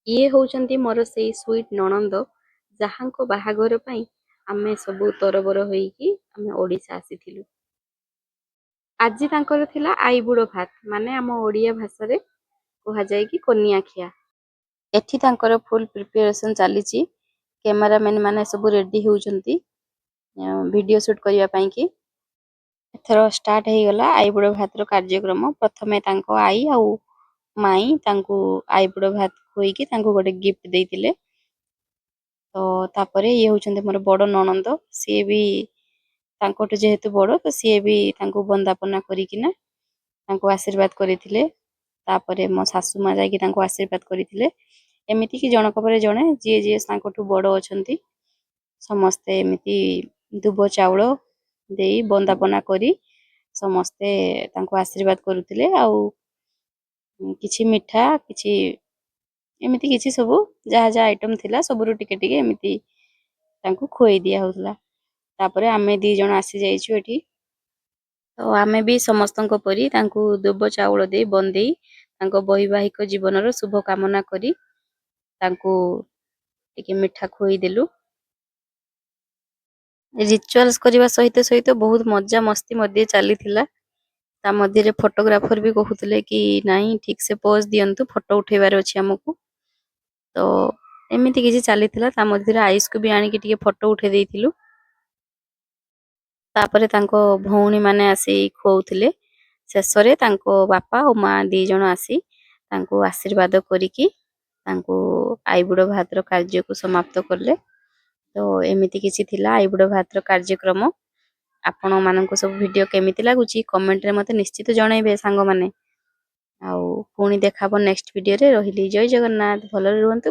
ଇଏ ହଉଛନ୍ତି ମୋର ସେଇ ସୁଇଟ୍ ନଣନ୍ଦ ଯାହାଙ୍କ ବାହାଘର ପାଇଁ ଆମେ ସବୁ ତରବର ହୋଇକି ଆମେ ଓଡ଼ିଶା ଆସିଥିଲୁ। ଆଜି ତାଙ୍କର ଥିଲା ଆଇବୁଡ଼ ଭାତ, ମାନେ ଆମ ଓଡ଼ିଆ ଭାଷାରେ କୁହାଯାଏ କି କନିଆ ଖିଆ। ଏଠି ତାଙ୍କର ଫୁଲ୍ ପ୍ରିପାରେସନ୍ ଚାଲିଛି। କ୍ୟାମେରାମ୍ୟାନ୍ ମାନେ ସବୁ ରେଡି ହେଉଛନ୍ତି ଭିଡ଼ିଓ ସୁଟ୍ କରିବା ପାଇଁ କି। ଏଥର ଷ୍ଟାର୍ଟ ହେଇଗଲା ଆଇବୁଡ଼ ଭାତର କାର୍ଯ୍ୟକ୍ରମ। ପ୍ରଥମେ ତାଙ୍କ ଆଈ ଆଉ ମାଇଁ ତାଙ୍କୁ ଆଇବୁଡ଼ ଭାତ ଖୋଇକି ତାଙ୍କୁ ଗୋଟେ ଗିଫ୍ଟ ଦେଇଥିଲେ। ତ ତାପରେ ଇଏ ହଉଛନ୍ତି ମୋର ବଡ଼ ନଣନ୍ଦ। ସିଏ ବି ତାଙ୍କଠୁ ଯେହେତୁ ବଡ଼, ତ ସିଏ ବି ତାଙ୍କୁ ବନ୍ଦାପନା କରିକିନା ତାଙ୍କୁ ଆଶୀର୍ବାଦ କରିଥିଲେ। ତାପରେ ମୋ ଶାଶୁ ମା ଯାଇକି ତାଙ୍କୁ ଆଶୀର୍ବାଦ କରିଥିଲେ। ଏମିତିକି ଜଣକ ପରେ ଜଣେ ଯିଏ ଯିଏ ତାଙ୍କଠୁ ବଡ଼ ଅଛନ୍ତି ସମସ୍ତେ ଏମିତି ଦୁବ ଚାଉଳ ଦେଇ ବନ୍ଦାପନା କରି ସମସ୍ତେ ତାଙ୍କୁ ଆଶୀର୍ବାଦ କରୁଥିଲେ। ଆଉ କିଛି ମିଠା, କିଛି ଏମିତି କିଛି ସବୁ ଯାହା ଯାହା ଆଇଟମ୍ ଥିଲା ସବୁରୁ ଟିକେ ଟିକେ ଏମିତି ତାଙ୍କୁ ଖୁଆଇ ଦିଆ ହଉଥିଲା। ତାପରେ ଆମେ 2 ଜଣ ଆସିଯାଇଛୁ ଏଠି। ତ ଆମେ ବି ସମସ୍ତଙ୍କ ପରି ତାଙ୍କୁ ଦୁବ ଚାଉଳ ଦେଇ ବନ୍ଦେଇ ତାଙ୍କ ବୈବାହିକ ଜୀବନର ଶୁଭ କାମନା କରି ତାଙ୍କୁ ଟିକେ ମିଠା ଖୁଆଇଦେଲୁ। ରିଚୁଆଲ୍ସ କରିବା ସହିତ ସହିତ ବହୁତ ମଜା ମସ୍ତି ମଧ୍ୟ ଚାଲିଥିଲା। ତା ମଧ୍ୟରେ ଫଟୋଗ୍ରାଫର ବି କହୁଥିଲେ କି ନାଇଁ ଠିକ ସେ ପୋଜ୍ ଦିଅନ୍ତୁ, ଫଟୋ ଉଠେଇବାର ଅଛି ଆମକୁ। ତ ଏମିତି କିଛି ଚାଲିଥିଲା। ତା ମଧ୍ୟରେ ଆୟୁଷକୁ ବି ଆଣିକି ଟିକେ ଫଟୋ ଉଠେଇ ଦେଇଥିଲୁ। ତାପରେ ତାଙ୍କ ଭଉଣୀ ମାନେ ଆସି ଖୁଆଉଥିଲେ। ଶେଷରେ ତାଙ୍କ ବାପା ଆଉ ମା 2 ଜଣ ଆସି ତାଙ୍କୁ ଆଶୀର୍ବାଦ କରିକି ତାଙ୍କୁ ଆଇବୁଡ଼ ଭାତର କାର୍ଯ୍ୟକୁ ସମାପ୍ତ କଲେ। ତ ଏମିତି କିଛି ଥିଲା ଆଇବୁଡ଼ ଭାତର କାର୍ଯ୍ୟକ୍ରମ। ଆପଣମାନଙ୍କୁ ସବୁ ଭିଡ଼ିଓ କେମିତି ଲାଗୁଛି କମେଣ୍ଟରେ ମୋତେ ନିଶ୍ଚିତ ଜଣାଇବେ ସାଙ୍ଗମାନେ। ଆଉ ପୁଣି ଦେଖାହବ ନେକ୍ସଟ ଭିଡ଼ିଓରେ। ରହିଲି, ଜୟ ଜଗନ୍ନାଥ, ଭଲରେ ରୁହନ୍ତୁ।